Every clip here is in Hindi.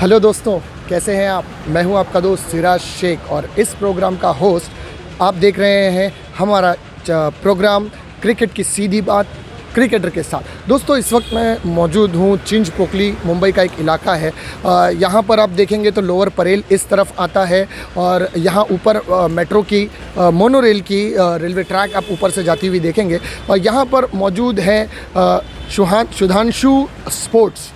हेलो दोस्तों, कैसे हैं आप। मैं हूं आपका दोस्त सिराज शेख और इस प्रोग्राम का होस्ट आप देख रहे हैं। हमारा प्रोग्राम क्रिकेट की सीधी बात क्रिकेटर के साथ। दोस्तों, इस वक्त मैं मौजूद हूं चिंचपोकली, मुंबई का एक इलाका है। यहां पर आप देखेंगे तो लोअर परेल इस तरफ आता है और यहां ऊपर मेट्रो की मोनो रेल की रेलवे ट्रैक आप ऊपर से जाती हुई देखेंगे। और यहां पर मौजूद है सुधांशु स्पोर्ट्स।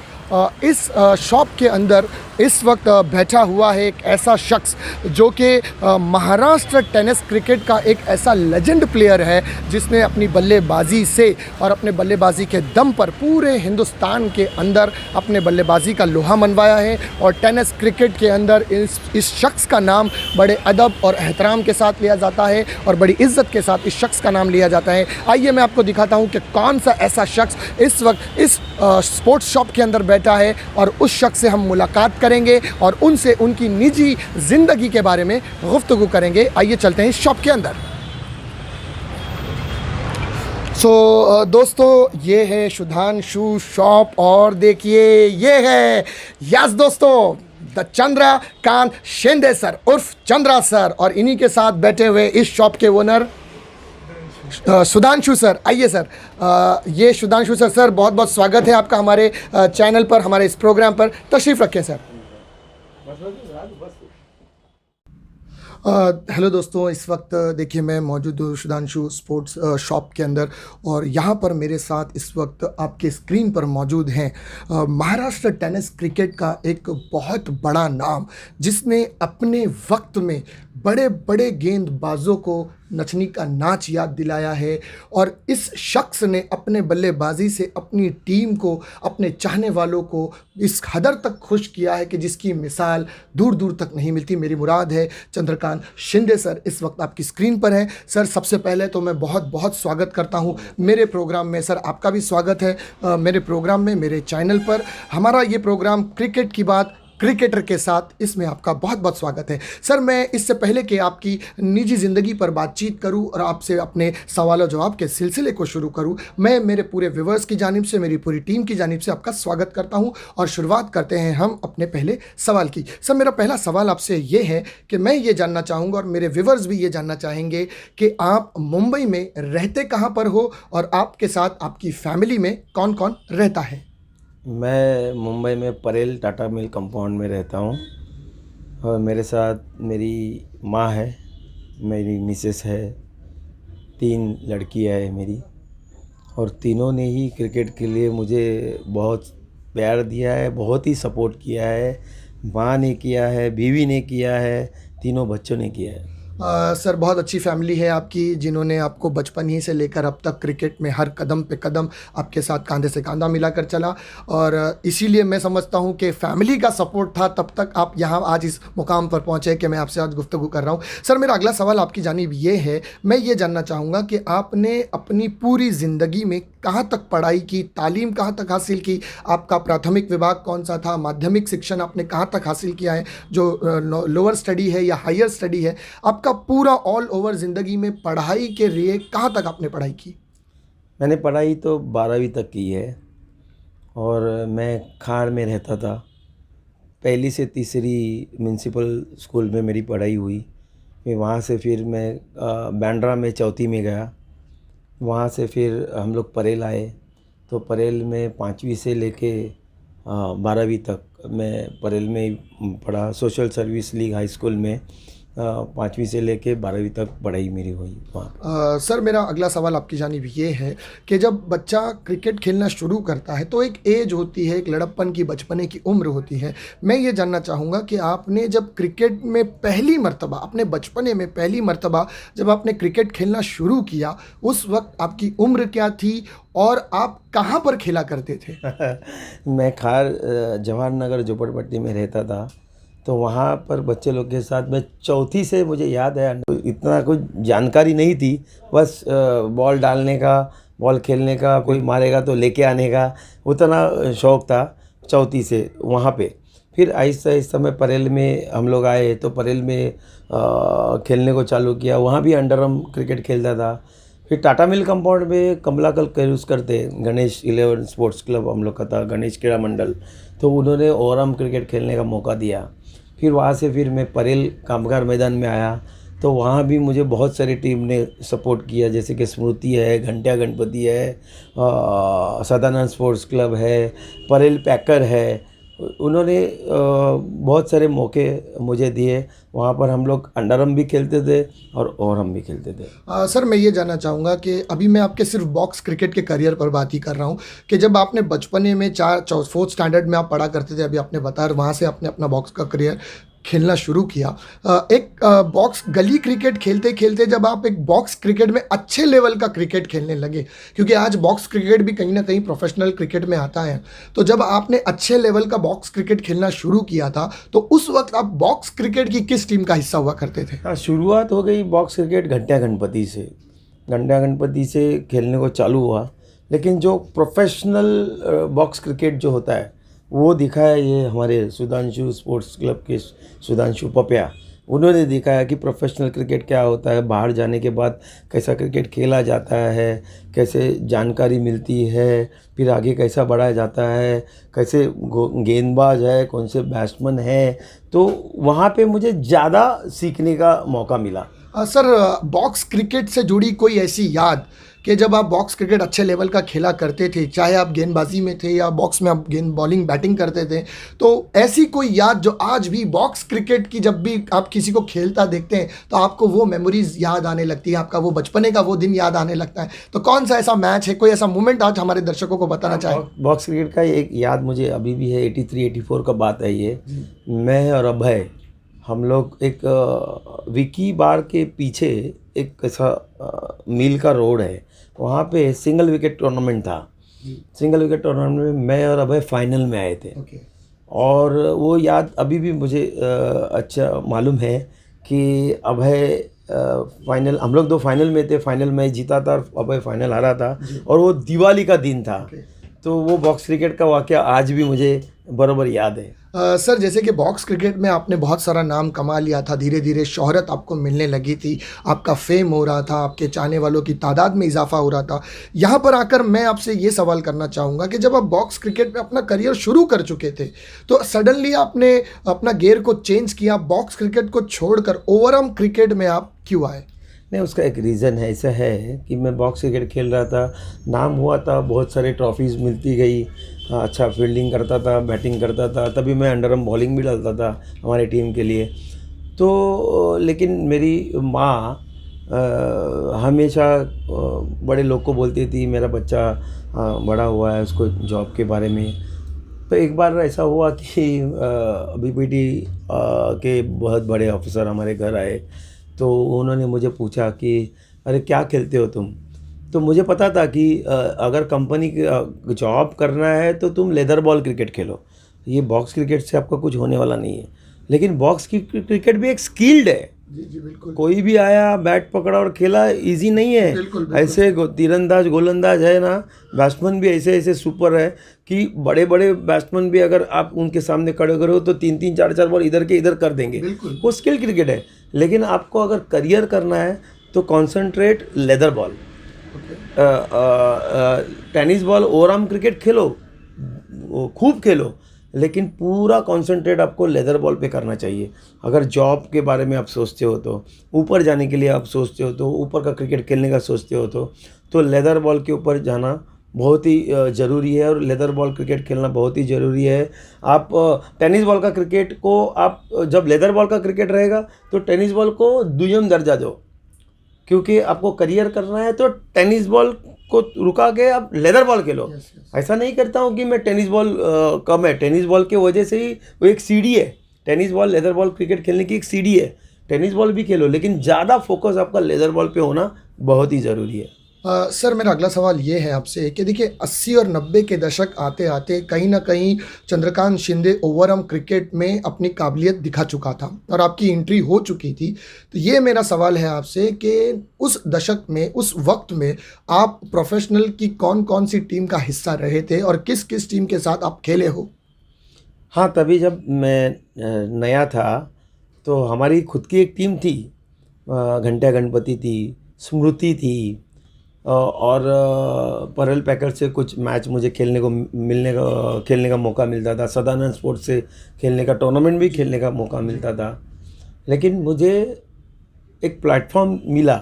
इस शॉप के अंदर इस वक्त बैठा हुआ है एक ऐसा शख्स जो कि महाराष्ट्र टेनिस क्रिकेट का एक ऐसा लेजेंड प्लेयर है जिसने अपनी बल्लेबाजी से और अपने बल्लेबाजी के दम पर पूरे हिंदुस्तान के अंदर अपने बल्लेबाजी का लोहा मनवाया है। और टेनिस क्रिकेट के अंदर इस शख्स का नाम बड़े अदब और एहतराम के साथ लिया जाता है और बड़ी इज्जत के साथ इस शख्स का नाम लिया जाता है। आइए मैं आपको दिखाता हूँ कि कौन सा ऐसा शख्स इस वक्त इस स्पोर्ट्स शॉप के अंदर बैठा है और उस शख्स से हम मुलाकात करेंगे और उनसे उनकी निजी ज़िंदगी के बारे में गुफ्तगू करेंगे। आइए चलते हैं इस शॉप के अंदर। दोस्तों, ये है सुधांशु शॉप और देखिए ये है यस दोस्तों द चंद्रकांत शिंदे सर उर्फ चंद्रा सर और इन्हीं के साथ बैठे हुए इस शॉप के ओनर सुधांशु सर। आइए सर, ये सुधांशु सर बहुत बहुत स्वागत है आपका हमारे चैनल पर, हमारे इस प्रोग्राम पर। तशरीफ़ रखें सर। हेलो दोस्तों, इस वक्त देखिए मैं मौजूद हूँ सुधांशु स्पोर्ट्स शॉप के अंदर और यहाँ पर मेरे साथ इस वक्त आपके स्क्रीन पर मौजूद हैं महाराष्ट्र टेनिस क्रिकेट का एक बहुत बड़ा नाम जिसने अपने वक्त में बड़े बड़े गेंदबाजों को नचनी का नाच याद दिलाया है। और इस शख्स ने अपने बल्लेबाजी से अपनी टीम को, अपने चाहने वालों को इस हद तक खुश किया है कि जिसकी मिसाल दूर दूर तक नहीं मिलती। मेरी मुराद है चंद्रकांत शिंदे सर इस वक्त आपकी स्क्रीन पर हैं। सर, सबसे पहले तो मैं बहुत बहुत स्वागत करता हूं मेरे प्रोग्राम में। सर, आपका भी स्वागत है मेरे प्रोग्राम में, मेरे चैनल पर। हमारा ये प्रोग्राम क्रिकेट की बात क्रिकेटर के साथ, इसमें आपका बहुत बहुत स्वागत है। सर, मैं इससे पहले कि आपकी निजी ज़िंदगी पर बातचीत करूं और आपसे अपने सवाल जवाब के सिलसिले को शुरू करूं, मैं मेरे पूरे व्यूवर्स की जानिब से, मेरी पूरी टीम की जानिब से आपका स्वागत करता हूं और शुरुआत करते हैं हम अपने पहले सवाल की। सर, मेरा पहला सवाल आपसे ये है कि मैं ये जानना चाहूँगा और मेरे व्यूवर्स भी ये जानना चाहेंगे कि आप मुंबई में रहते कहाँ पर हो और आपके साथ आपकी फैमिली में कौन कौन रहता है। मैं मुंबई में परेल टाटा मिल कंपाउंड में रहता हूँ और मेरे साथ मेरी माँ है, मेरी मिसेस है, 3 लड़कियाँ है मेरी, और तीनों ने ही क्रिकेट के लिए मुझे बहुत प्यार दिया है, बहुत ही सपोर्ट किया है। माँ ने किया है, बीवी ने किया है, तीनों बच्चों ने किया है। सर, बहुत अच्छी फैमिली है आपकी जिन्होंने आपको बचपन ही से लेकर अब तक क्रिकेट में हर कदम पे कदम आपके साथ कंधे से कंधा मिलाकर चला और इसीलिए मैं समझता हूँ कि फैमिली का सपोर्ट था तब तक आप यहाँ आज इस मुकाम पर पहुँचे कि मैं आपसे आज गुफ्तगू कर रहा हूँ। सर, मेरा अगला सवाल आपकी जानिब ये है, मैं ये जानना चाहूँगा कि आपने अपनी पूरी ज़िंदगी में कहाँ तक पढ़ाई की, तालीम कहाँ तक हासिल की, आपका प्राथमिक विभाग कौन सा था, माध्यमिक शिक्षण आपने कहाँ तक हासिल किया है, जो लोअर स्टडी है या हायर स्टडी है, आपका पूरा ऑल ओवर ज़िंदगी में पढ़ाई के लिए कहाँ तक आपने पढ़ाई की। मैंने पढ़ाई तो 12वीं तक की है और मैं खाड़ में रहता था। 1ली से 3री म्यूनसिपल स्कूल में मेरी पढ़ाई हुई। फिर वहाँ से फिर मैं बांद्रा में 4वीं में गया। वहाँ से फिर हम लोग परेल आए तो परेल में 5वीं से लेके 12वीं तक मैं परेल में ही पढ़ा। Social service league high school में 5वीं से लेके 12वीं तक पढ़ाई मेरी हुई वहाँ। सर, मेरा अगला सवाल आपकी जानिब ये है कि जब बच्चा क्रिकेट खेलना शुरू करता है तो एक एज होती है, एक लड़प्पन की, बचपने की उम्र होती है। मैं ये जानना चाहूँगा कि आपने जब क्रिकेट में पहली मर्तबा, अपने बचपने में पहली मर्तबा जब आपने क्रिकेट खेलना शुरू किया, उस वक्त आपकी उम्र क्या थी और आप कहाँ पर खेला करते थे। मैं खार जवाहर नगर झोपड़पट्टी में रहता था तो वहाँ पर बच्चे लोग के साथ मैं 4थी से, मुझे याद है, इतना कुछ जानकारी नहीं थी, बस बॉल डालने का, बॉल खेलने का, कोई मारेगा तो लेके आने का, उतना शौक़ था 4थी से वहाँ पे। फिर आहिस्ता आहिस्ता मैं परेल में हम लोग आए तो परेल में खेलने को चालू किया। वहाँ भी अंडर आर्म क्रिकेट खेलता था। फिर टाटा मिल कंपाउंड में कमला कल यूज़ करते गणेश 11 स्पोर्ट्स क्लब हम लोग का था, गणेश क्रीड़ा मंडल, तो उन्होंने ओवरआर्म क्रिकेट खेलने का मौका दिया। फिर वहाँ से फिर मैं परेल कामगार मैदान में आया, तो वहाँ भी मुझे बहुत सारी टीम ने सपोर्ट किया, जैसे कि स्मृति है, घंटिया गणपति है, सदानंद स्पोर्ट्स क्लब है, परेल पैकर है। उन्होंने बहुत सारे मौके मुझे दिए। वहाँ पर हम लोग अंडरआर्म भी खेलते थे और ओवरआर्म भी खेलते थे। सर मैं ये जानना चाहूँगा कि अभी मैं आपके सिर्फ बॉक्स क्रिकेट के करियर पर बात ही कर रहा हूँ कि जब आपने बचपने में 4th स्टैंडर्ड में आप पढ़ा करते थे, अभी आपने बताया, वहाँ से आपने अपना बॉक्स का करियर खेलना शुरू किया। एक बॉक्स गली क्रिकेट खेलते खेलते जब आप एक बॉक्स क्रिकेट में अच्छे लेवल का क्रिकेट खेलने लगे, क्योंकि आज बॉक्स क्रिकेट भी कहीं ना कहीं प्रोफेशनल क्रिकेट में आता है, तो जब आपने अच्छे लेवल का बॉक्स क्रिकेट खेलना शुरू किया था तो उस वक्त आप बॉक्स क्रिकेट की किस टीम का हिस्सा हुआ करते थे? हाँ, शुरुआत हो गई बॉक्स क्रिकेट घंटिया गणपति से। घंटिया गणपति से खेलने को चालू हुआ, लेकिन जो प्रोफेशनल बॉक्स क्रिकेट जो होता है वो दिखाया ये हमारे सुधांशु स्पोर्ट्स क्लब के सुधांशु पपिया। उन्होंने दिखाया कि प्रोफेशनल क्रिकेट क्या होता है, बाहर जाने के बाद कैसा क्रिकेट खेला जाता है, कैसे जानकारी मिलती है, फिर आगे कैसा बढ़ाया जाता है, कैसे गेंदबाज है, कौन से बैट्समैन है। तो वहाँ पे मुझे ज़्यादा सीखने का मौका मिला। सर बॉक्स क्रिकेट से जुड़ी कोई ऐसी याद कि जब आप बॉक्स क्रिकेट अच्छे लेवल का खेला करते थे, चाहे आप गेंदबाजी में थे या बॉक्स में आप गेंद बॉलिंग बैटिंग करते थे, तो ऐसी कोई याद जो आज भी बॉक्स क्रिकेट की जब भी आप किसी को खेलता देखते हैं तो आपको वो मेमोरीज याद आने लगती है, आपका वो बचपने का वो दिन याद आने लगता है? तो कौन सा ऐसा मैच है, कोई ऐसा मोमेंट आज हमारे दर्शकों को बताना चाहें? बॉक्स क्रिकेट का एक याद मुझे अभी भी है, 83-84 का बात है ये। मैं और अभय, हम लोग एक विकी बार के पीछे एक ऐसा मील का रोड है, वहाँ पे सिंगल विकेट टूर्नामेंट था। सिंगल विकेट टूर्नामेंट में मैं और अभय फाइनल में आए थे। और वो याद अभी भी मुझे अच्छा मालूम है कि अभय फाइनल, हम लोग 2 फाइनल में थे, फाइनल मैं जीता था और अभय फाइनल हारा था, और वो दिवाली का दिन था। तो वो बॉक्स क्रिकेट का वाक़या आज भी मुझे बराबर याद है। सर जैसे कि बॉक्स क्रिकेट में आपने बहुत सारा नाम कमा लिया था, धीरे धीरे शोहरत आपको मिलने लगी थी, आपका फेम हो रहा था, आपके चाहने वालों की तादाद में इजाफा हो रहा था। यहाँ पर आकर मैं आपसे ये सवाल करना चाहूँगा कि जब आप बॉक्स क्रिकेट में अपना करियर शुरू कर चुके थे तो सडनली आपने अपना गियर को चेंज किया, बॉक्स क्रिकेट को छोड़कर ओवरआर्म क्रिकेट में आप क्यों आए? नहीं, उसका एक रीज़न है। ऐसा है कि मैं बॉक्स क्रिकेट खेल रहा था, नाम हुआ था, बहुत सारे ट्रॉफीज़ मिलती गई, अच्छा फील्डिंग करता था, बैटिंग करता था, तभी मैं अंडरआर्म बॉलिंग भी डालता था हमारी टीम के लिए। तो लेकिन मेरी माँ हमेशा बड़े लोग को बोलती थी मेरा बच्चा बड़ा हुआ है, उसको जॉब के बारे में। तो एक बार ऐसा हुआ कि बीपीटी के बहुत बड़े ऑफिसर हमारे घर आए, तो उन्होंने मुझे पूछा कि अरे क्या खेलते हो तुम? तो मुझे पता था कि अगर कंपनी जॉब करना है तो तुम लेदर बॉल क्रिकेट खेलो, ये बॉक्स क्रिकेट से आपका कुछ होने वाला नहीं है। लेकिन बॉक्स की क्रिकेट भी एक स्किल्ड है। जी बिल्कुल। कोई भी आया, बैट पकड़ा और खेला, इजी नहीं है। बिल्कुल। ऐसे तीरंदाज गोलंदाज है ना, बैट्समैन भी ऐसे ऐसे सुपर है कि बड़े बड़े बैट्समैन भी अगर आप उनके सामने खड़े करो तो 3-3 4-4 बॉल इधर के इधर कर देंगे। वो स्किल क्रिकेट है। लेकिन आपको अगर करियर करना है तो concentrate leather ball. Tennis ball overarm cricket खेलो, खूब खेलो, लेकिन पूरा कंसंट्रेट आपको लेदर बॉल पे करना चाहिए। अगर जॉब के बारे में आप सोचते हो, तो ऊपर जाने के लिए आप सोचते हो, तो ऊपर का क्रिकेट खेलने का सोचते हो, तो लेदर बॉल के ऊपर जाना बहुत ही ज़रूरी है, और लेदर बॉल क्रिकेट खेलना बहुत ही ज़रूरी है। आप टेनिस बॉल का क्रिकेट को आप जब लेदर बॉल का क्रिकेट रहेगा तो टेनिस बॉल को दुय्यम दर्जा दो, क्योंकि आपको करियर करना है तो टेनिस बॉल को रुका के आप लेदर बॉल खेलो। ऐसा नहीं करता हूँ कि मैं टेनिस बॉल कम है, टेनिस बॉल के वजह से ही वो एक सीढ़ी है। Tennis ball leather ball cricket खेलने की एक सीढ़ी है। टेनिस बॉल भी खेलो, लेकिन ज़्यादा फोकस आपका लेदर बॉल पे होना बहुत ही ज़रूरी है। सर मेरा अगला सवाल ये है आपसे कि देखिए 80 और 90 के दशक आते आते कहीं ना कहीं चंद्रकांत शिंदे ओवरआर्म क्रिकेट में अपनी काबिलियत दिखा चुका था और आपकी एंट्री हो चुकी थी। तो ये मेरा सवाल है आपसे कि उस दशक में, उस वक्त में आप प्रोफेशनल की कौन कौन सी टीम का हिस्सा रहे थे और किस किस टीम के साथ आप खेले हो? हाँ, तभी जब मैं नया था तो हमारी खुद की एक टीम थी, घंटिया गणपति थी, स्मृति थी, और परल पैकर से कुछ मैच मुझे खेलने का मौका मिलता था। सदानंद स्पोर्ट्स से खेलने का टूर्नामेंट भी खेलने का मौका मिलता था। लेकिन मुझे एक प्लेटफॉर्म मिला,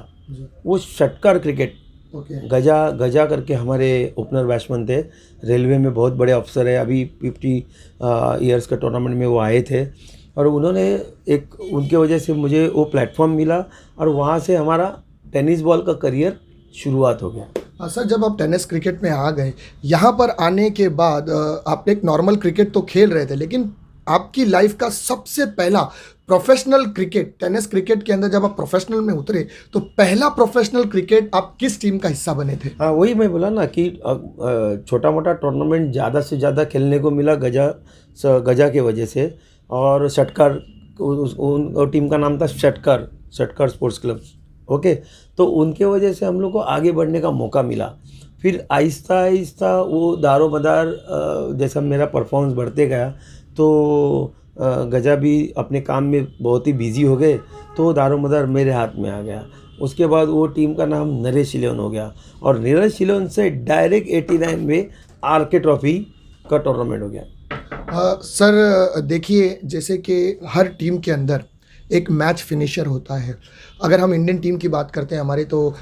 वो षटकार क्रिकेट। ओके। गजा करके हमारे ओपनर बैट्समैन थे, रेलवे में बहुत बड़े अफसर है, अभी 50 ईयर्स का टूर्नामेंट में वो आए थे और उन्होंने उनके वजह से मुझे वो प्लेटफॉर्म मिला और वहाँ से हमारा टेनिस बॉल का करियर शुरुआत हो गया। सर, जब आप टेनिस क्रिकेट में आ गए, यहाँ पर आने के बाद आपने एक नॉर्मल क्रिकेट तो खेल रहे थे, लेकिन आपकी लाइफ का सबसे पहला प्रोफेशनल क्रिकेट, टेनिस क्रिकेट के अंदर जब आप प्रोफेशनल में उतरे तो पहला प्रोफेशनल क्रिकेट आप किस टीम का हिस्सा बने थे? हाँ, वही मैं बोला ना कि छोटा मोटा टूर्नामेंट ज़्यादा से ज़्यादा खेलने को मिला गजा के वजह से। और षटकार, उन टीम का नाम था षटकार स्पोर्ट्स क्लब। ओके, तो उनके वजह से हम लोग को आगे बढ़ने का मौका मिला। फिर आहिस्ता आहिस्ता वो दारोमदार जैसा मेरा परफॉर्मेंस बढ़ते गया तो गजा भी अपने काम में बहुत ही बिजी हो गए, तो दारोमदार मेरे हाथ में आ गया। उसके बाद वो टीम का नाम नरेश इलेवन हो गया और नरेश इलेवन से डायरेक्ट 89 में आरके ट्रॉफी का टूर्नामेंट हो गया। सर देखिए, जैसे कि हर टीम के अंदर एक मैच फिनिशर होता है। अगर हम इंडियन टीम की बात करते हैं हमारे, तो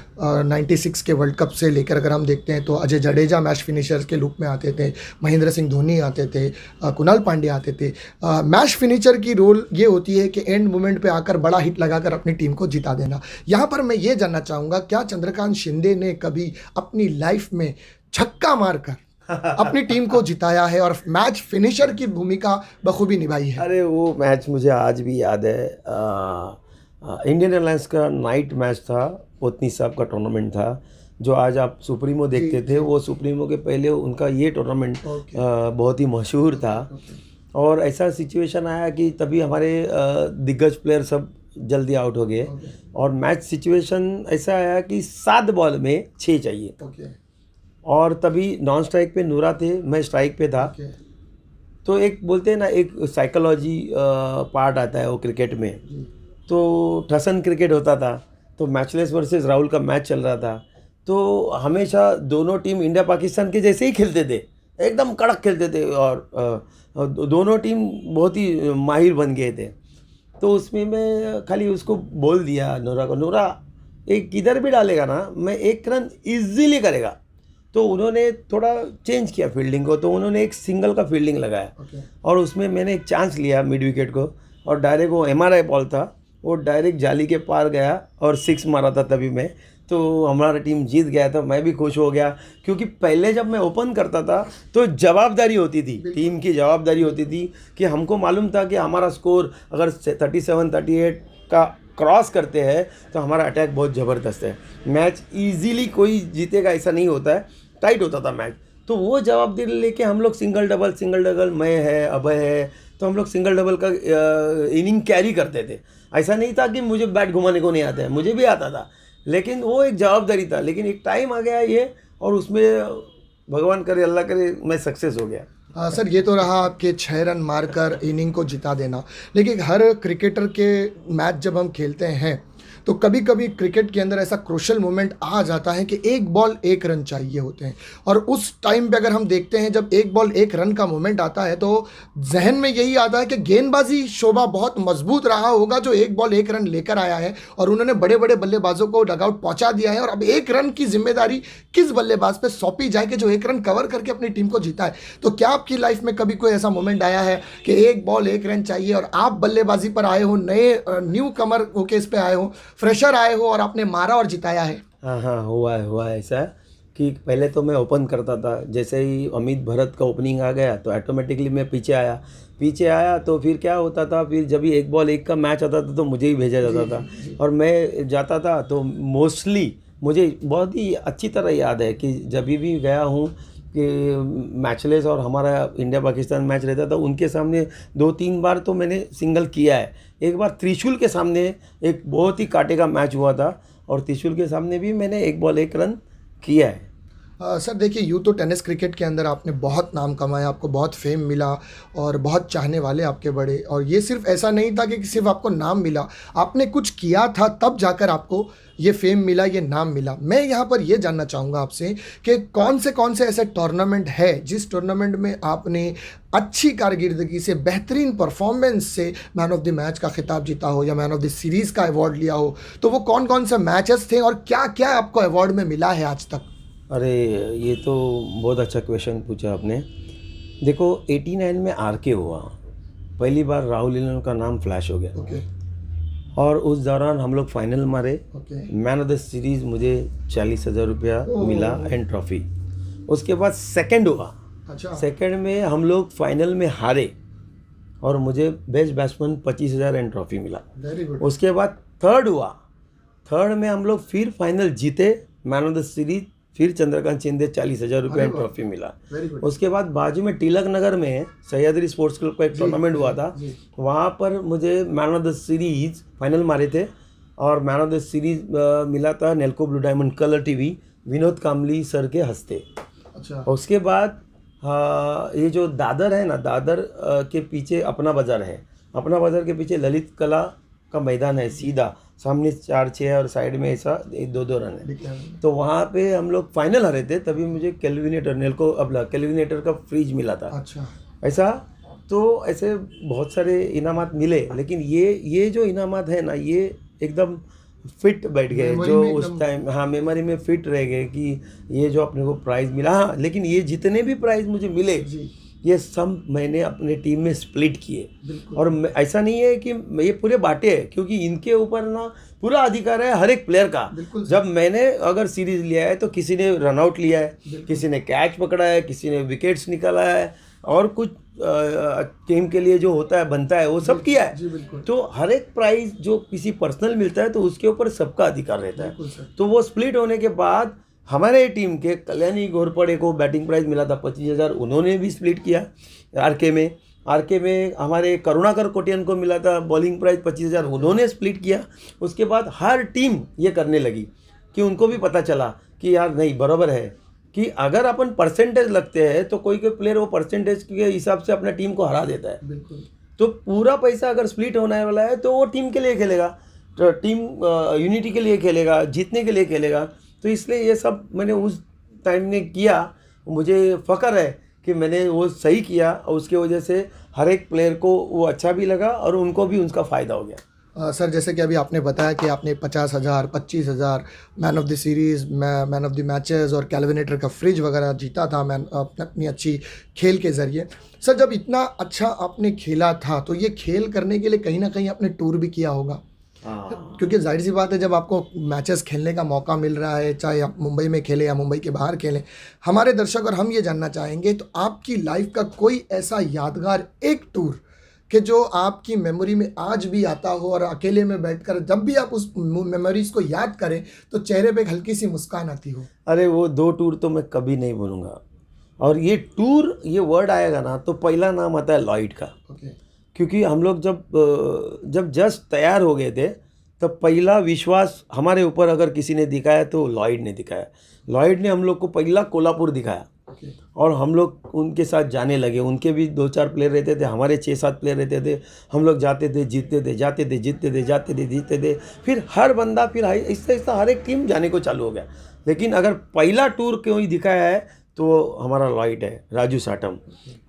96 के वर्ल्ड कप से लेकर अगर हम देखते हैं तो अजय जडेजा मैच फिनिशर के रूप में आते थे, महेंद्र सिंह धोनी आते थे, कुणाल पांड्या आते थे। मैच फिनिशर की रोल ये होती है कि एंड मोमेंट पे आकर बड़ा हिट लगाकर अपनी टीम को जिता देना। यहाँ पर मैं ये जानना चाहूँगा, क्या चंद्रकांत शिंदे ने कभी अपनी लाइफ में छक्का मारकर अपनी टीम को जिताया है और मैच फिनिशर की भूमिका बखूबी निभाई है? अरे वो मैच मुझे आज भी याद है। इंडियन एयरलाइंस का नाइट मैच था, पोतनी साहब का टूर्नामेंट था, जो आज आप सुप्रीमो देखते थे, वो सुप्रीमो के पहले उनका ये टूर्नामेंट बहुत ही मशहूर था। और ऐसा सिचुएशन आया कि तभी हमारे दिग्गज प्लेयर सब जल्दी आउट हो गए और मैच सिचुएशन ऐसा आया कि 7 बॉल में 6 चाहिए। और तभी नॉन स्ट्राइक पे नूरा थे, मैं स्ट्राइक पे था। तो एक बोलते हैं ना, एक साइकोलॉजी पार्ट आता है वो क्रिकेट में। तो ठसन क्रिकेट होता था, तो मैचलेस वर्सेस राहुल का मैच चल रहा था, तो हमेशा दोनों टीम इंडिया पाकिस्तान के जैसे ही खेलते थे, एकदम कड़क खेलते थे और दोनों टीम बहुत ही माहिर बन गए थे। तो उसमें मैं खाली उसको बोल दिया नूरा को, नूरा एक किधर भी डालेगा ना, मैं 1 रन ईजीली करेगा। तो उन्होंने थोड़ा चेंज किया फील्डिंग को, तो उन्होंने एक सिंगल का फील्डिंग लगाया और उसमें मैंने एक चांस लिया मिड विकेट को और डायरेक्ट वो MRI बॉल था, वो डायरेक्ट जाली के पार गया और 6 मारा था तभी मैं। तो हमारा टीम जीत गया था, मैं भी खुश हो गया, क्योंकि पहले जब मैं ओपन करता था तो जवाबदारी होती थी, टीम की जवाबदारी होती थी कि हमको मालूम था कि हमारा स्कोर अगर 37-38 का क्रॉस करते हैं तो हमारा अटैक बहुत ज़बरदस्त है। मैच इजीली कोई जीतेगा ऐसा नहीं होता है, टाइट होता था मैच। तो वो जवाबदारी लेके हम लोग सिंगल डबल, मैं है, अभय है, तो हम लोग सिंगल डबल का इनिंग कैरी करते थे। ऐसा नहीं था कि मुझे बैट घुमाने को नहीं आता है, मुझे भी आता था, लेकिन वो एक जवाबदारी था। लेकिन एक टाइम आ गया ये, और उसमें भगवान करे, अल्लाह करे, मैं सक्सेस हो गया। सर, ये तो रहा आपके 6 रन मारकर इनिंग को जिता देना, लेकिन हर क्रिकेटर के मैच जब हम खेलते हैं तो कभी कभी क्रिकेट के अंदर ऐसा क्रूशियल मोमेंट आ जाता है कि 1 बॉल 1 रन चाहिए होते हैं। और उस टाइम पे अगर हम देखते हैं, जब 1 बॉल 1 रन का मोमेंट आता है, तो जहन में यही आता है कि गेंदबाजी शोभा बहुत मजबूत रहा होगा जो 1 बॉल 1 रन लेकर आया है, और उन्होंने बड़े बड़े बल्लेबाजों को डगआउट पहुंचा दिया है। और अब 1 रन की जिम्मेदारी किस बल्लेबाज पे सौंपी जाए कि जो 1 रन कवर करके अपनी टीम को जीता है। तो क्या आपकी लाइफ में कभी कोई ऐसा मोमेंट आया है कि 1 बॉल 1 रन चाहिए और आप बल्लेबाजी पर आए हो, नए न्यू कमर होके इस पे आए हो, फ्रेशर आए हो और आपने मारा और जिताया है? हाँ, हुआ है ऐसा कि पहले तो मैं ओपन करता था, जैसे ही अमित भरत का ओपनिंग आ गया तो ऑटोमेटिकली मैं पीछे आया। तो फिर क्या होता था, फिर जब भी 1 बॉल 1 का मैच आता था तो मुझे ही भेजा जाता था और मैं जाता था। तो मोस्टली मुझे बहुत ही अच्छी तरह याद है कि जब भी गया हूँ कि मैचलेस और हमारा इंडिया पाकिस्तान मैच रहता था, उनके सामने 2-3 बार तो मैंने सिंगल किया है। एक बार त्रिशूल के सामने एक बहुत ही कांटे का मैच हुआ था और त्रिशूल के सामने भी मैंने 1 बॉल 1 रन किया है। सर देखिए, यूँ तो टेनिस क्रिकेट के अंदर आपने बहुत नाम कमाया, आपको बहुत फेम मिला और बहुत चाहने वाले आपके बड़े, और ये सिर्फ ऐसा नहीं था कि सिर्फ आपको नाम मिला, आपने कुछ किया था तब जाकर आपको ये फेम मिला, ये नाम मिला। मैं यहाँ पर ये जानना चाहूँगा आपसे कि कौन से ऐसे टूर्नामेंट है जिस टूर्नामेंट में आपने अच्छी कारकिर्दगी से, बेहतरीन परफॉर्मेंस से मैन ऑफ द मैच का खिताब जीता हो या मैन ऑफ द सीरीज़ का अवार्ड लिया हो, तो वो कौन से मैचेस थे और क्या क्या आपको अवार्ड में मिला है आज तक? अरे ये तो बहुत अच्छा क्वेश्चन पूछा आपने। देखो 89 में आरके हुआ, पहली बार राहुल इलन का नाम फ्लैश हो गया ओके और उस दौरान हम लोग फाइनल मारे। Okay man of the series मुझे 40,000 रुपया मिला एंड ट्रॉफी। उसके बाद सेकंड हुआ, अच्छा सेकंड में हम लोग फाइनल में हारे और मुझे बेस्ट बैट्समैन 25,000 एंड ट्रॉफी मिला। वेरी गुड उसके बाद थर्ड हुआ, थर्ड में हम लोग फिर फाइनल जीते, मैन ऑफ द सीरीज फिर चंद्रकांत शिंदे 40,000 रुपये एंड ट्रॉफी मिला। वेरी गुड उसके बाद बाजू में तिलक नगर में सह्याद्री स्पोर्ट्स क्लब का एक टूर्नामेंट हुआ था, वहाँ पर मुझे man of the series final मारे थे और मैन ऑफ द सीरीज मिला था Nelco blue diamond colour TV Vinod Kambli sir के हस्ते। अच्छा उसके बाद ये जो दादर है ना, दादर के पीछे अपना बाज़ार है, अपना बाज़ार के पीछे ललित कला का मैदान है, सीधा सामने 4-6 और साइड में ऐसा 2-2 रन है। तो वहाँ पे हम लोग फाइनल हारे थे, तभी मुझे कैलविनेटर नेल्को अपना कैलविनेटर का फ्रिज मिला था। अच्छा ऐसा तो ऐसे बहुत सारे इनामात मिले, लेकिन ये जो इनामात है ना, ये एकदम फिट बैठ गए, जो उस टाइम हाँ मेमोरी में फिट रह गए कि ये जो अपने को प्राइज़ मिला। हाँ, लेकिन ये जितने भी प्राइज़ मुझे मिले ये सब मैंने अपने टीम में स्प्लिट किए और ऐसा नहीं है कि ये पूरे बांटे हैं, क्योंकि इनके ऊपर ना पूरा अधिकार है हर एक प्लेयर का। जब मैंने अगर सीरीज लिया है तो किसी ने रनआउट लिया है, किसी ने कैच पकड़ा है, किसी ने विकेट्स निकाला है और कुछ टीम के लिए जो होता है बनता है वो सब किया है। तो हर एक प्राइज जो किसी पर्सनल मिलता है तो उसके ऊपर सबका अधिकार रहता है। तो वो स्प्लिट होने के बाद हमारे टीम के कल्याणी घोरपड़े को बैटिंग प्राइज मिला था 25,000, उन्होंने भी स्प्लिट किया। आरके में हमारे करुणाकर कोटियन को मिला था बॉलिंग प्राइज 25,000, उन्होंने स्प्लिट किया। उसके बाद हर टीम ये करने लगी कि उनको भी पता चला कि यार नहीं बराबर है कि अगर अपन परसेंटेज लगते हैं तो कोई प्लेयर वो परसेंटेज के हिसाब से अपना टीम को हरा देता है। तो पूरा पैसा अगर स्प्लिट होने वाला है तो वो टीम के लिए खेलेगा, तो टीम यूनिटी के लिए खेलेगा, जीतने के लिए खेलेगा। तो इसलिए ये सब मैंने उस टाइम में किया, मुझे फ़ख्र है कि मैंने वो सही किया और उसकी वजह से हर एक प्लेयर को वो अच्छा भी लगा और उनको भी उसका फ़ायदा हो गया। सर जैसे कि अभी आपने बताया कि आपने 50,000, 25,000 man of the series, man of the matches और कैलविनेटर का फ्रिज वगैरह जीता था अपनी अच्छी खेल के ज़रिए। सर जब इतना अच्छा आपने खेला था तो ये खेल करने के लिए कहीं ना कहीं आपने टूर भी किया होगा, क्योंकि जाहिर सी बात है जब आपको मैचेस खेलने का मौका मिल रहा है, चाहे आप मुंबई में खेलें या मुंबई के बाहर खेलें, हमारे दर्शक और हम ये जानना चाहेंगे तो आपकी लाइफ का कोई ऐसा यादगार एक टूर कि जो आपकी मेमोरी में आज भी आता हो और अकेले में बैठकर जब भी आप उस मेमोरीज़ को याद करें तो चेहरे पे एक हल्की सी मुस्कान आती हो? अरे वो 2 टूर तो मैं कभी नहीं भूलूंगा। और ये टूर, ये वर्ड आएगा ना तो पहला नाम आता है लॉयड का। क्योंकि हम लोग जब जस्ट तैयार हो गए थे तब पहला विश्वास हमारे ऊपर अगर किसी ने दिखाया तो लॉयड ने दिखाया। लॉयड ने हम लोग को पहला कोल्हापुर दिखाया और हम लोग उनके साथ जाने लगे। उनके भी 2-4 प्लेयर रहते थे, हमारे 6-7 प्लेयर रहते थे। हम लोग जाते थे, जीतते थे, जाते थे, जीतते थे, जाते थे, जीतते थे। फिर हर बंदा फिर ऐसा हर एक टीम जाने को चालू हो गया। लेकिन अगर पहला टूर कोई दिखाया है तो हमारा लॉयड है, राजू साटम,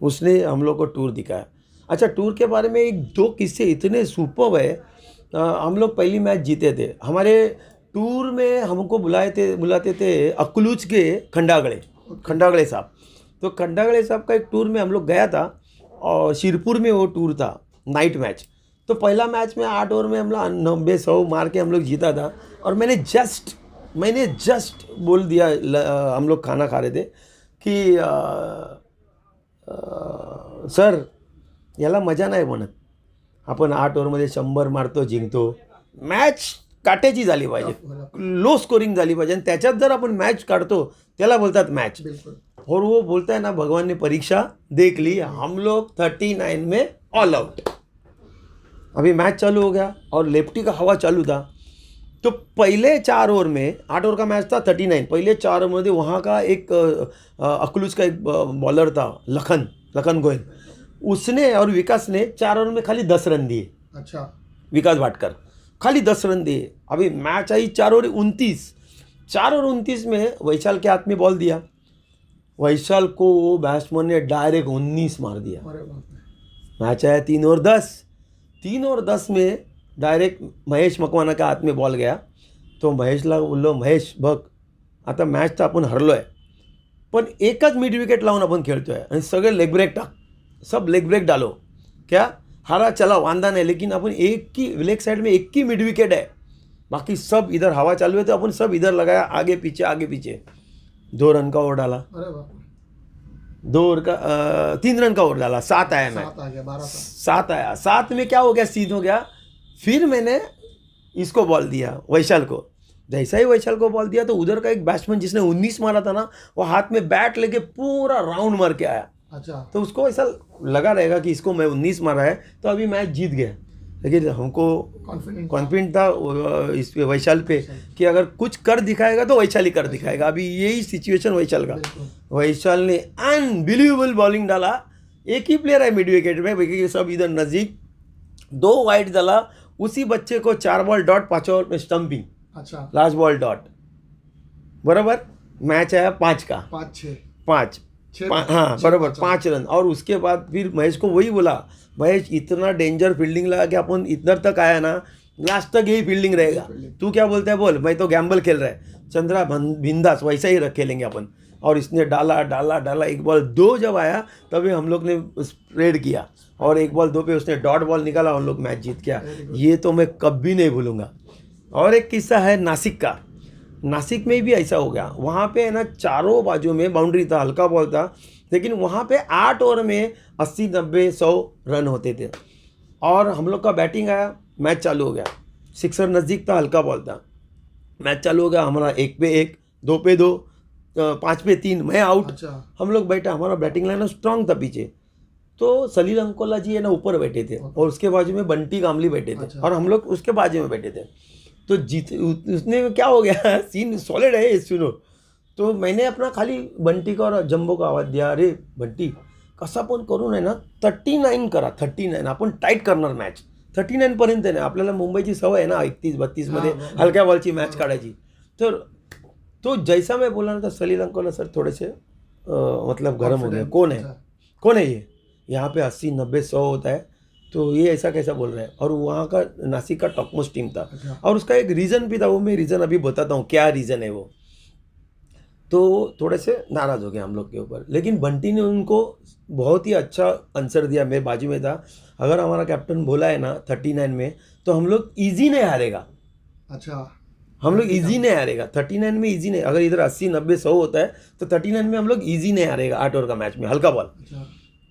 उसने हम लोग को टूर दिखाया। अच्छा, टूर के बारे में 1-2 किस्से इतने सुपर्ब है। हम लोग पहली मैच जीते थे, हमारे टूर में हमको बुलाते थे अक्लूच के खंडागड़े साहब। तो खंडागड़े साहब का एक टूर में हम लोग गया था और शिरपुर में वो टूर था, नाइट मैच। तो पहला मैच में 8 ओवर में हम लोग 90-100 मार के हम लोग जीता था। और मैंने जस्ट बोल दिया, हम लोग खाना खा रहे थे की सर याला मजा नाही म्हणत, आपण 8 ओव्हरमध्ये 100 मारतो, जिंकतो, मॅच काट्याची झाली पाहिजे, लो स्कोरिंग झाली पाहिजे, आणि त्याच्यात जर आपण मॅच काढतो त्याला बोलतात मॅच। और वो बोलता है ना, भगवान ने परीक्षा देख ली, हम लोग 39 में ऑल आउट। अभी मैच चालू हो गया और लेफ्टी का हवा चालू था, तो पहले 4 ओवर में 8 ओवर का मैच था 39, पहले 4 ओवर मध्ये वहाँ का एक अकलूज का एक बॉलर था लखन गोयल, उसने और विकास ने 4 ओवर में खाली 10 रन दिए। अच्छा, विकास भाटकर खाली 10 रन दिए। अभी मैच आई 4 ओवर 29 में वैशाल के हाथ में बॉल दिया, वैशाल को वो बैट्समैन ने डायरेक्ट 19 मार दिया। अरे बाप रे। मैच आया 3 ओवर 10 में डायरेक्ट महेश मकवाना का हात में बॉल गया। तो महेशला बोललो, महेश बघ आता मॅच तर आपण हरलो आहे, पण एकच मिड विकेट लावून आपण खेळतोय आणि सगळे लेग ब्रेक टाक, सब लेग ब्रेक डालो, क्या हारा चला वांदा नहीं, लेकिन अपन एक की लेग साइड में एक की मिड विकेट है, बाकी सब इधर हवा चालू है तो अपन सब इधर लगाया, आगे पीछे 2 रन का ओवर डाला, अरे बाप रे। 3 रन का ओवर डाला, 7 आया मैच, 7 आ गया, 12 था। 7 आया, 7 में क्या हो गया, सीन हो गया। फिर मैंने इसको बॉल दिया वैशाल को, जैसा ही वैशाल को बॉल दिया तो उधर का एक बैट्समैन जिसने 19 मारा था ना, वो हाथ में बैट लेके पूरा राउंड मार के आया। अच्छा, तो उसको ऐसा लगा रहेगा कि इसको मैं 19 मारा है तो अभी मैच जीत गया, लेकिन हमको कॉन्फिडेंट था इस पे वैशाल पे कि अगर कुछ कर दिखाएगा तो वैशाल ही कर दिखाएगा। अभी यही सिचुएशन वैशाल का, वैशाल ने अनबिलीवेबल बॉलिंग डाला, एक ही प्लेयर है मिड विकेट में, बाकी सब इधर नज़दीक, 2 वाइड डाला, उसी बच्चे को 4 बॉल डॉट 5 ओवर में स्टंपिंग, अच्छा, लास्ट बॉल डॉट, बराबर मैच आया 5 का 5 हाँ बराबर 5 रन। और उसके बाद फिर महेश को वही बोला, महेश इतना डेंजर फील्डिंग लगा कि अपन इधर तक आया ना, लास्ट तक यही फील्डिंग रहेगा, तू क्या बोलता है बोल, मैं तो गैम्बल खेल रहा है, चंद्रा बिंदास वैसा ही खेलेंगे अपन। और इसने डाला, एक बॉल 2 जब आया तभी हम लोग ने स्प्रेड किया, और 1 बॉल 2 पे उसने डॉट बॉल निकाला, हम लोग मैच जीत गया। ये तो मैं कभी नहीं भूलूंगा। और एक किस्सा है नासिक का, नासिक में भी ऐसा हो गया, वहाँ पे है ना चारों बाजू में बाउंड्री था, हल्का बॉल था, लेकिन वहाँ पे 8 ओवर में 80, 90, 100 रन होते थे। और हम लोग का बैटिंग आया, मैच चालू हो गया, सिक्सर नज़दीक था, हल्का बॉल था, मैच चालू हो गया, हमारा 1 पे 1, 2 पे 2, 5 पे 3, मैं आउट। अच्छा, हम लोग बैठे, हमारा बैटिंग लाइन स्ट्रांग था पीछे, तो सलील अंकोला जी है ना ऊपर बैठे थे, और उसके बाजू में बंटी कामली बैठे थे, और हम लोग उसके बाजू में बैठे थे। तो उसने क्या हो गया, सीन सॉलिड है सुनो। तो मैंने अपना खाली बंटी का और जंबो का आवाज दिया, अरे बंटी कसा पण करून आहे ना 39 करा, 39 आपण टाईट करणार मॅच, 39 पर्यंत आहे ना, आपल्याला मुंबईची सवय आहे ना 31-32 मध्ये हलक्या बॉलची मॅच काढायची। तो जैसा मैं बोला ना, तो सलील अंकोला सर थोड़े से मतलब गर्म हो गए, कौन है ये, यहाँ पे 80, 90, 100 होता है, तो ये ऐसा कैसा बोल रहा है। और वहाँ का नासिक का टॉप मोस्ट टीम था, और उसका एक रीज़न भी था, वो मैं रीज़न अभी बताता हूँ क्या रीज़न है वो। तो थोड़े से नाराज़ हो गए हम लोग के ऊपर, लेकिन बंटी ने उनको बहुत ही अच्छा आंसर दिया, मेरे बाजू में था, अगर हमारा कैप्टन बोला है ना 39 में तो हम लोग ईजी नहीं हारेगा। अच्छा, हम लोग इजी नहीं हारेगा 39 में, इजी नहीं, अगर इधर 80, 90, 100 होता है तो 39 में हम लोग इजी नहीं हारेगा 8 ओवर का मैच में, हल्का बॉल। अच्छा,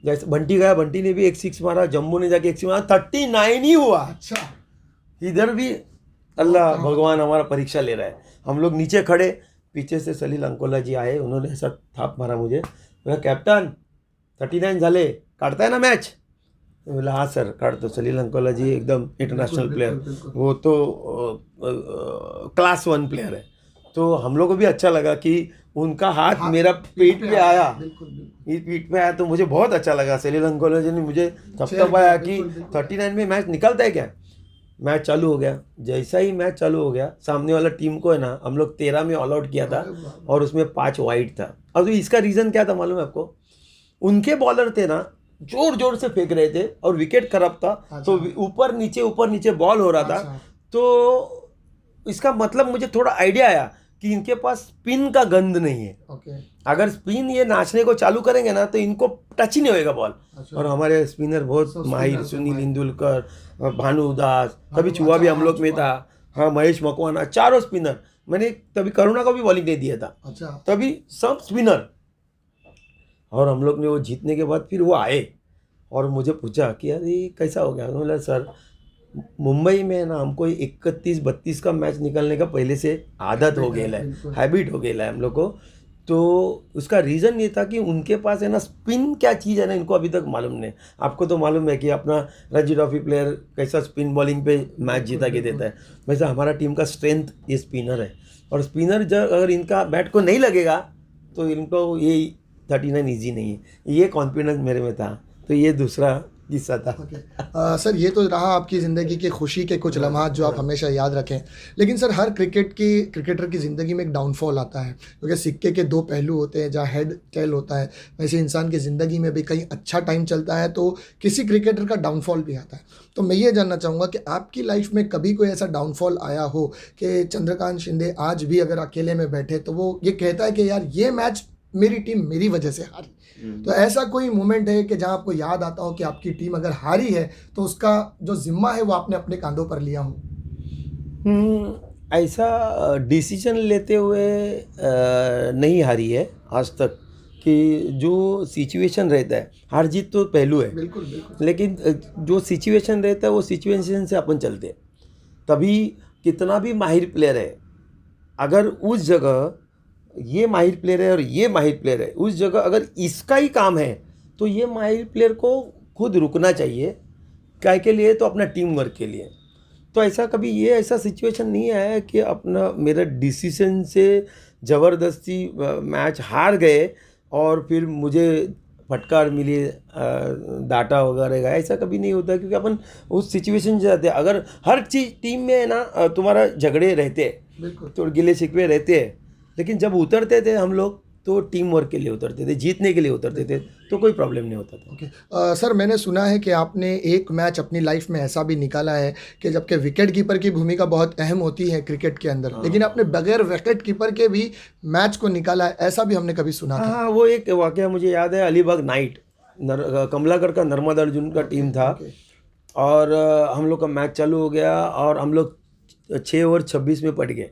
जैसे बंटी गया, बंटी ने भी एक 6 मारा, जम्बू ने जाके एक 6 मारा, 39 ही हुआ। अच्छा, इधर भी अल्लाह भगवान हमारा परीक्षा ले रहा है। हम लोग नीचे खड़े, पीछे से सलील अंकोला जी आए, उन्होंने ऐसा थाप मारा मुझे, बोला कैप्टन 39 झाले, काटता है ना मैच, तो बोला हाँ सर काटतो। सलील अंकोला जी एकदम इंटरनेशनल प्लेयर, वो तो क्लास 1 प्लेयर है। तो हम लोग को भी अच्छा लगा कि उनका हाथ मेरा पीठ पे आया, पीठ पे आया, तो मुझे बहुत अच्छा लगा। सलील अंकोला जी ने मुझे थपथपाया कि 39 में मैच निकलता है क्या। मैच चालू हो गया, जैसा ही मैच चालू हो गया, सामने वाला टीम को है ना हम लोग 13 में ऑल आउट किया था, और उसमें 5 वाइड था। अब इसका रीज़न क्या था मालूम है आपको, उनके बॉलर थे ना जोर जोर से फेंक रहे थे, और विकेट खराब था, तो ऊपर नीचे बॉल हो रहा था। तो इसका मतलब मुझे थोड़ा आइडिया आया कि इनके पास स्पिन का गंद नहीं है। अगर स्पिन ये नाचने को चालू करेंगे ना तो इनको टच ही नहीं होएगा बॉल। और हमारे स्पिनर बहुत माहिर, सुनील इंदुलकर, भानु उदास, कभी चुहा भी हम लोग में था, हाँ महेश मकवाना, चारों स्पिनर। मैंने तभी करुणा को भी बॉलिंग नहीं दिया था, तभी सब स्पिनर। और हम लोग ने वो जीतने के बाद फिर वो आए और मुझे पूछा कि अरे कैसा हो गया। बोला सर मुंबई में ना हमको 31-32 का मैच निकलने का पहले से आदत हो गया है, हैबिट हो गया है हम लोग को। तो उसका रीज़न ये था कि उनके पास है ना स्पिन क्या चीज़ है ना, इनको अभी तक मालूम नहीं। आपको तो मालूम है कि अपना रणजी ट्रॉफी प्लेयर कैसा स्पिन बॉलिंग पे मैच जीता के देता है, वैसे हमारा टीम का स्ट्रेंथ ये स्पिनर है। और स्पिनर जब अगर इनका बैट को नहीं लगेगा तो इनको ये 39 ईजी नहीं है, ये कॉन्फिडेंस मेरे में था। तो ये दूसरा किस्सा था। सर ये तो रहा आपकी ज़िंदगी के खुशी के कुछ लम्हात जो आप हमेशा याद रखें, लेकिन सर हर क्रिकेटर की ज़िंदगी में एक डाउनफॉल आता है, क्योंकि सिक्के के दो पहलू होते हैं, जहाँ हेड टेल होता है, वैसे इंसान की ज़िंदगी में भी कहीं अच्छा टाइम चलता है तो किसी क्रिकेटर का डाउनफॉल भी आता है। तो मैं ये जानना चाहूँगा कि आपकी लाइफ में कभी कोई ऐसा डाउनफॉल आया हो कि चंद्रकांत शिंदे आज भी अगर अकेले में बैठे तो वो ये कहता है कि यार ये मैच मेरी टीम मेरी वजह से हारी। तो ऐसा कोई मोमेंट है कि जहां आपको याद आता हो कि आपकी टीम अगर हारी है तो उसका जो जिम्मा है वो आपने अपने कांधों पर लिया हो? ऐसा डिसीजन लेते हुए नहीं हारी है आज तक, कि जो सिचुएशन रहता है, हार जीत तो पहलू है, बिल्कुल बिल्कुल। लेकिन जो सिचुएशन रहता है वो सिचुएशन से अपन चलते हैं। तभी कितना भी माहिर प्लेयर है, अगर उस जगह ये माहिर प्लेयर है और ये माहिर प्लेयर है, उस जगह अगर इसका ही काम है तो ये माहिर प्लेयर को खुद रुकना चाहिए। काय के लिए? तो अपना टीम वर्क के लिए। तो ऐसा कभी ये ऐसा सिचुएशन नहीं आया है कि अपना मेरा डिसीजन से ज़बरदस्ती मैच हार गए और फिर मुझे फटकार मिली, डाटा वगैरह का, ऐसा कभी नहीं होता, क्योंकि अपन उस सिचुएशन से जाते हैं। अगर हर चीज़ टीम में है ना, तुम्हारा झगड़े रहते हैं, बिल्कुल। तो गिले शिकवे रहते हैं, लेकिन जब उतरते थे हम लोग तो टीम वर्क के लिए उतरते थे, जीतने के लिए उतरते थे, तो कोई प्रॉब्लम नहीं होता था। ओके। सर मैंने सुना है कि आपने एक मैच अपनी लाइफ में ऐसा भी निकाला है कि जबकि विकेट कीपर की भूमिका बहुत अहम होती है क्रिकेट के अंदर, लेकिन आपने बगैर विकेट कीपर के भी मैच को निकाला है, ऐसा भी हमने कभी सुना था। हाँ, वो एक वाकया मुझे याद है, अलीबाग नाइट, कमलागढ़ का नर्मदा अर्जुन का टीम था। ओके। और हम लोग का मैच चालू हो गया और हम लोग 6 ओवर 26 में पट गए,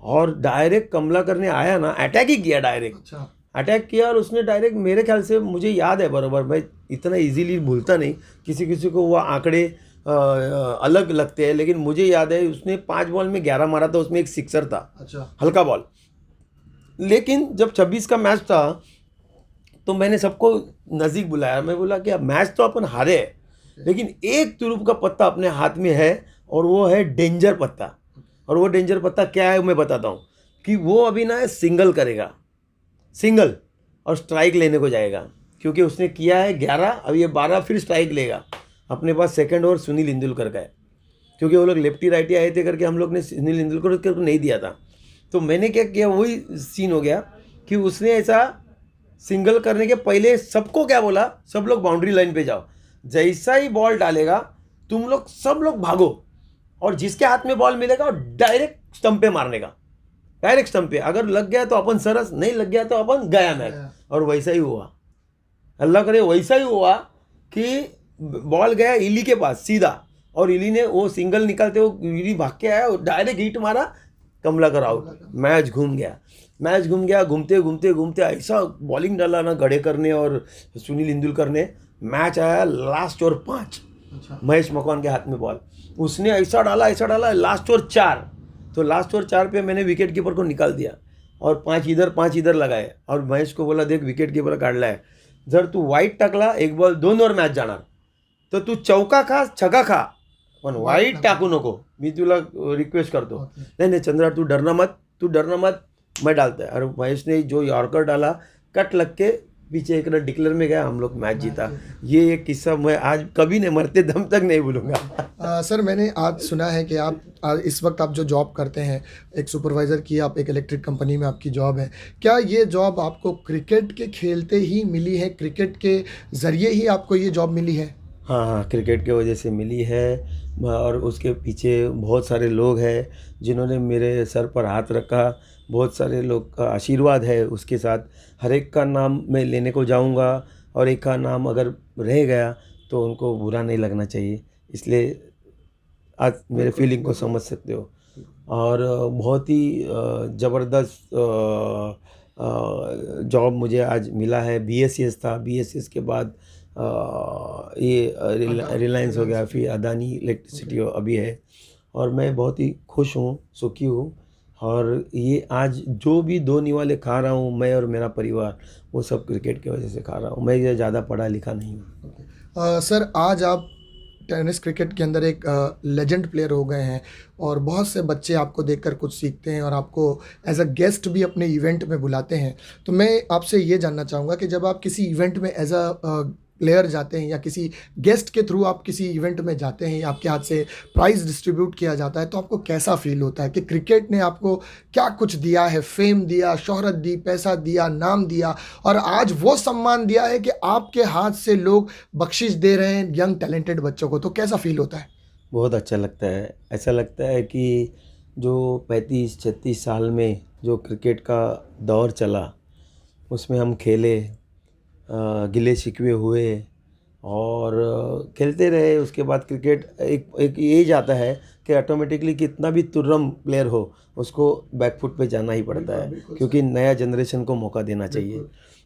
और डायरेक्ट कमलाकर ने आया ना, अटैक ही किया, डायरेक्ट अच्छा। अटैक किया। और उसने डायरेक्ट, मेरे ख्याल से मुझे याद है बराबर, मैं इतना इजीली भूलता नहीं, किसी किसी को वो आंकड़े अलग लगते हैं, लेकिन मुझे याद है उसने 5 बॉल में 11 मारा था, उसमें एक सिक्सर था। अच्छा। हल्का बॉल। लेकिन जब 26 का मैच था तो मैंने सबको नज़दीक बुलाया, मैं बोला कि अब मैच तो अपन हारे हैं, लेकिन एक तुरुप का पत्ता अपने हाथ में है, और वो है डेंजर पत्ता। और वो डेंजर पत्ता क्या है मैं बताता हूँ, कि वो अभी ना सिंगल करेगा, सिंगल, और स्ट्राइक लेने को जाएगा, क्योंकि उसने किया है 11, अब ये 12 फिर स्ट्राइक लेगा। अपने पास सेकंड ओवर सुनील इंदुलकर का है, क्योंकि वो लोग लेफ्टी राइटी आए थे करके हम लोग ने सुनील इंदुलकर को नहीं दिया था। तो मैंने क्या किया, वही सीन हो गया कि उसने ऐसा सिंगल करने के पहले सबको क्या बोला, सब लोग बाउंड्री लाइन पे जाओ, जैसा ही बॉल डालेगा तुम लोग सब लोग भागो, और जिसके हाथ में बॉल मिलेगा वो डायरेक्ट स्टंप पे मारने का, डायरेक्ट स्टंप पे। अगर लग गया तो अपन सरस, नहीं लग गया तो अपन गया मैच। और वैसा ही हुआ, अल्लाह करे वैसा ही हुआ कि बॉल गया इली के पास सीधा, और इली ने वो सिंगल निकालते हुए इली भाग के आया, डायरेक्ट हिट मारा, कमलाकर आउट। मैच घूम गया, घूमते घूमते घूमते ऐसा बॉलिंग डाला ना गड़ेकर ने और सुनील इंदुलकर ने, मैच आया लास्ट ओवर 5। अच्छा। महेश मकवान के हाथ में बॉल, उसने ऐसा डाला, लास्ट ओवर 4। तो लास्ट ओवर 4 पे मैंने विकेट कीपर को निकाल दिया, और 5 इधर लगाए, और महेश को बोला देख विकेट कीपर काढला आहे, जर तू वाईट टाकला 1 बॉल 2 ओवर मॅच जाणार, तर तू चौका खा छक्का खा, पण वाईट टाकू नको, मी तुला रिक्वेस्ट करतो। नहीं चंद्रा तू डरना मत, मैं डालता है। और महेश ने जो यॉर्कर डाला, कट लग के पीछे एक रन डिक्लेयर में गया, हम लोग मैच जीता। ये एक किस्सा मैं आज कभी नहीं, मरते दम तक नहीं भूलूंगा। सर मैंने आज सुना है कि आप इस वक्त आप जो जॉब करते हैं, एक सुपरवाइज़र की, आप एक इलेक्ट्रिक कंपनी में आपकी जॉब है, क्या ये जॉब आपको क्रिकेट के खेलते ही मिली है, क्रिकेट के ज़रिए ही आपको ये जॉब मिली है? हाँ, क्रिकेट की वजह से मिली है, और उसके पीछे बहुत सारे लोग हैं जिन्होंने मेरे सर पर हाथ रखा, बहुत सारे लोग का आशीर्वाद है उसके साथ। हर एक का नाम मैं लेने को जाऊंगा, और एक का नाम अगर रह गया तो उनको बुरा नहीं लगना चाहिए, इसलिए आज मेरे फीलिंग को समझ सकते हो। और बहुत ही ज़बरदस्त जॉब मुझे आज मिला है। BSES था, BSES के बाद ये रिलायंस हो गया, फिर अदानी इलेक्ट्रिसिटी अभी है, और मैं बहुत ही खुश हूँ, सुखी हूँ, और ये आज जो भी 2 निवाले खा रहा हूँ मैं और मेरा परिवार, वो सब क्रिकेट की वजह से खा रहा हूँ। मैं ये ज़्यादा पढ़ा लिखा नहीं हूँ। सर आज आप टेनिस क्रिकेट के अंदर एक लेजेंड प्लेयर हो गए हैं और बहुत से बच्चे आपको देखकर कुछ सीखते हैं और आपको एज अ गेस्ट भी अपने इवेंट में बुलाते हैं। तो मैं आपसे ये जानना चाहूँगा कि जब आप किसी इवेंट में एज अ प्लेयर जाते हैं या किसी गेस्ट के थ्रू आप किसी इवेंट में जाते हैं या आपके हाथ से प्राइज़ डिस्ट्रीब्यूट किया जाता है, तो आपको कैसा फ़ील होता है कि क्रिकेट ने आपको क्या कुछ दिया है? फ़ेम दिया, शोहरत दी, पैसा दिया, नाम दिया और आज वो सम्मान दिया है कि आपके हाथ से लोग बख्शिश दे रहे हैं यंग टैलेंटेड बच्चों को, तो कैसा फ़ील होता है? बहुत अच्छा लगता है। ऐसा लगता है कि जो 35-36 साल में जो क्रिकेट का दौर चला, उसमें हम खेले, गिले शिकवे हुए और खेलते रहे। उसके बाद क्रिकेट एक एज आता है कि ऑटोमेटिकली कितना भी तुर्रम प्लेयर हो, उसको बैकफुट पे जाना ही पड़ता है, क्योंकि नया जनरेशन को मौका देना चाहिए।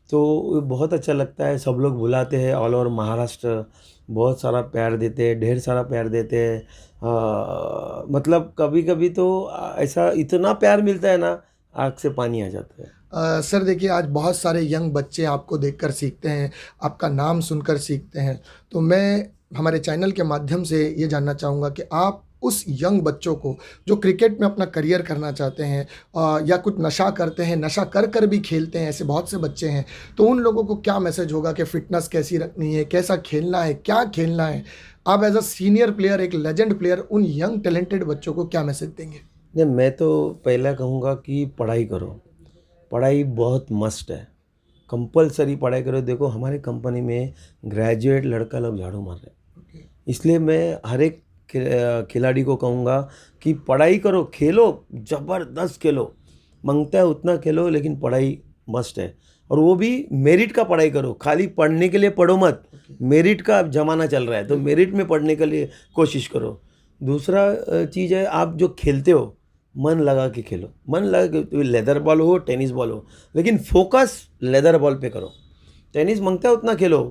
तो बहुत अच्छा लगता है। सब लोग बुलाते हैं, ऑल ओवर महाराष्ट्र बहुत सारा प्यार देते हैं, ढेर सारा प्यार देते हैं। मतलब कभी कभी तो ऐसा इतना प्यार मिलता है ना, आँख से पानी आ जाता है। सर देखिए आज बहुत सारे यंग बच्चे आपको देखकर सीखते हैं, आपका नाम सुनकर सीखते हैं। तो मैं हमारे चैनल के माध्यम से ये जानना चाहूँगा कि आप उस यंग बच्चों को जो क्रिकेट में अपना करियर करना चाहते हैं या कुछ नशा करते हैं, नशा कर कर भी खेलते हैं, ऐसे बहुत से बच्चे हैं, तो उन लोगों को क्या मैसेज होगा कि फ़िटनेस कैसी रखनी है, कैसा खेलना है, क्या खेलना है? आप एज़ अ सीनियर प्लेयर, एक लेजेंड प्लेयर, उन यंग टैलेंटेड बच्चों को क्या मैसेज देंगे? नहीं, मैं तो पहला कहूँगा कि पढ़ाई करो। पढ़ाई बहुत मस्ट है, कंपलसरी पढ़ाई करो। देखो हमारे कंपनी में ग्रेजुएट लड़का लोग झाड़ू मार रहे हैं, इसलिए मैं हर एक खिलाड़ी को कहूँगा कि पढ़ाई करो, खेलो, ज़बरदस्त खेलो, मांगता है उतना खेलो, लेकिन पढ़ाई मस्ट है। और वो भी मेरिट का पढ़ाई करो, खाली पढ़ने के लिए पढ़ो मत। मेरिट का ज़माना चल रहा है, तो मेरिट में पढ़ने के लिए कोशिश करो। दूसरा चीज़ है, आप जो खेलते हो मन लगा के खेलो, मन लगा के, लेदर बॉल हो, टेनिस बॉल हो, लेकिन फोकस लेदर बॉल पे करो। टेनिस मांगता है उतना खेलो,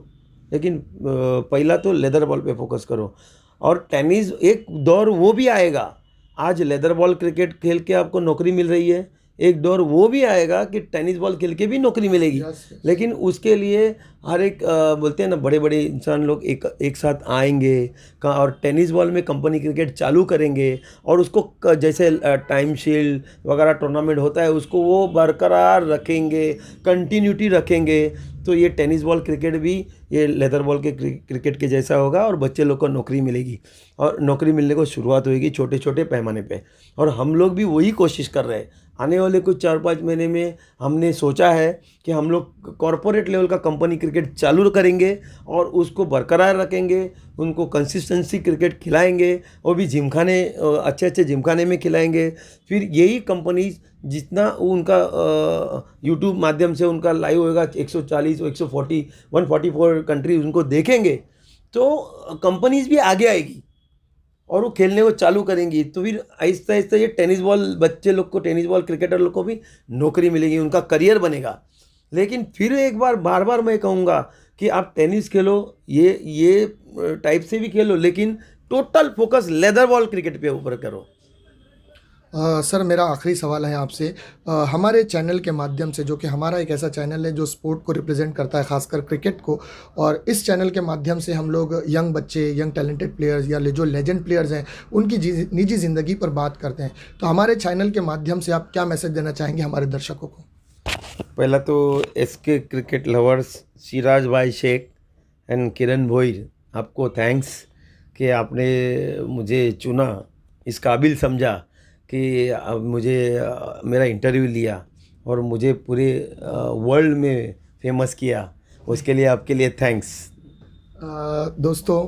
लेकिन पहला तो लेदर बॉल पे फोकस करो। और टेनिस एक दौर वो भी आएगा, आज लेदर बॉल क्रिकेट खेल के आपको नौकरी मिल रही है, एक दौर वो भी आएगा कि टेनिस बॉल खेल के भी नौकरी मिलेगी। लेकिन उसके लिए हर एक बोलते हैं ना, बड़े बड़े इंसान लोग एक साथ आएंगे और टेनिस बॉल में कंपनी क्रिकेट चालू करेंगे और उसको जैसे टाइम शील्ड वगैरह टूर्नामेंट होता है, उसको वो बरकरार रखेंगे, कंटिन्यूटी रखेंगे। तो ये टेनिस बॉल क्रिकेट भी ये लेदर बॉल के क्रिकेट के जैसा होगा और बच्चे लोग को नौकरी मिलेगी। और नौकरी मिलने को शुरुआत होगी छोटे छोटे पैमाने पे, और हम लोग भी वही कोशिश कर रहे हैं। आने वाले कुछ 4-5 महीने में हमने सोचा है कि हम लोग कॉरपोरेट लेवल का कंपनी क्रिकेट चालू करेंगे और उसको बरकरार रखेंगे, उनको कंसिस्टेंसी क्रिकेट खिलाएंगे, वो भी जिमखाने, अच्छे अच्छे जिमखाने में खिलाएंगे। फिर यही कंपनी जितना उनका यूट्यूब माध्यम से उनका लाइव होगा, 140 140 144 कंट्री उनको देखेंगे, तो कंपनीज भी आगे आएगी और वो खेलने को चालू करेंगी। तो फिर आहिस्ता आहिस्ता ये टेनिस बॉल बच्चे लोग को, टेनिस बॉल क्रिकेटर लोग को भी नौकरी मिलेगी, उनका करियर बनेगा। लेकिन फिर एक बार बार मैं कहूँगा कि आप टेनिस खेलो, ये टाइप से भी खेलो, लेकिन total focus leather ball cricket पे ऊपर करो। सर मेरा आखिरी सवाल है आपसे। हमारे चैनल के माध्यम से, जो कि हमारा एक ऐसा चैनल है जो स्पोर्ट को रिप्रेजेंट करता है, ख़ासकर क्रिकेट को, और इस चैनल के माध्यम से हम लोग यंग बच्चे, यंग टैलेंटेड प्लेयर्स या जो लेजेंड प्लेयर्स हैं उनकी निजी ज़िंदगी पर बात करते हैं। तो हमारे चैनल के माध्यम से आप क्या मैसेज देना चाहेंगे हमारे दर्शकों को? पहला तो SK क्रिकेट लवर्स, सिराज भाई शेख एंड किरण भोईर, आपको थैंक्स कि आपने मुझे चुना, इस काबिल समझा कि अब मुझे मेरा इंटरव्यू लिया और मुझे पूरे वर्ल्ड में फेमस किया, उसके लिए आपके लिए थैंक्स। दोस्तों,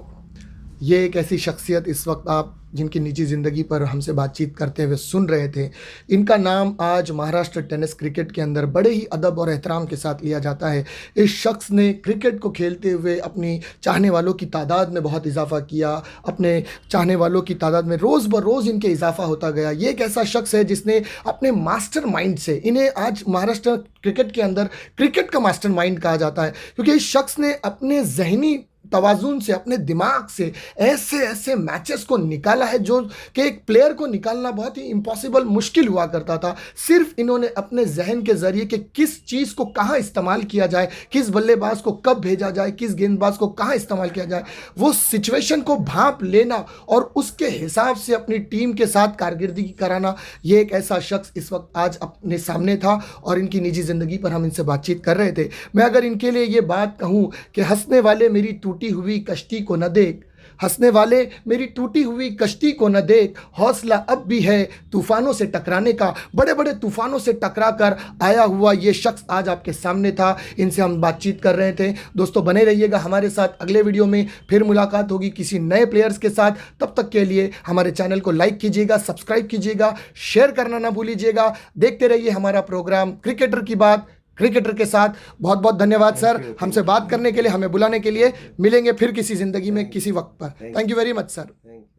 ये एक ऐसी शख्सियत इस वक्त आप जिनकी निजी ज़िंदगी पर हमसे बातचीत करते हुए सुन रहे थे, इनका नाम आज महाराष्ट्र टेनिस क्रिकेट के अंदर बड़े ही अदब और एहतराम के साथ लिया जाता है। इस शख्स ने क्रिकेट को खेलते हुए अपनी चाहने वालों की तादाद में बहुत इजाफा किया, अपने चाहने वालों की तादाद में रोज़ ब रोज़ इनके इजाफा होता गया। ये एक ऐसा शख्स है जिसने अपने मास्टर माइंड से, इन्हें आज महाराष्ट्र क्रिकेट के अंदर क्रिकेट का मास्टर माइंड कहा जाता है, क्योंकि इस शख्स ने अपने जहनी तवाज़ुन से, अपने दिमाग से ऐसे ऐसे मैचेस को निकाला है जो कि एक प्लेयर को निकालना बहुत ही इम्पॉसिबल, मुश्किल हुआ करता था। सिर्फ इन्होंने अपने जहन के ज़रिए कि किस चीज़ को कहाँ इस्तेमाल किया जाए, किस बल्लेबाज को कब भेजा जाए, किस गेंदबाज को कहाँ इस्तेमाल किया जाए, वो सिचुएशन को भांप लेना और उसके हिसाब से अपनी टीम के साथ कारकर्दगी कराना, ये एक ऐसा शख्स इस वक्त आज अपने सामने था और इनकी निजी ज़िंदगी पर हम इनसे बातचीत कर रहे थे। मैं अगर इनके लिए ये बात कहूँ कि हंसने वाले मेरी टूटी हुई कश्ती को न देख, हंसने वाले मेरी टूटी हुई कश्ती को न देख, हौसला अब भी है तूफानों से टकराने का। बड़े बड़े तूफानों से टकरा कर आया हुआ ये शख्स आज आपके सामने था, इनसे हम बातचीत कर रहे थे। दोस्तों बने रहिएगा हमारे साथ, अगले वीडियो में फिर मुलाकात होगी किसी नए प्लेयर्स के साथ। तब तक के लिए हमारे चैनल को लाइक कीजिएगा, सब्सक्राइब कीजिएगा, शेयर करना ना भूलिएगा। देखते रहिए हमारा प्रोग्राम क्रिकेटर की बात क्रिकेटर के साथ। बहुत बहुत धन्यवाद सर, हमसे बात करने के लिए, हमें बुलाने के लिए। मिलेंगे फिर किसी ज़िंदगी में किसी वक्त पर। Thank you very much sir. Thank you.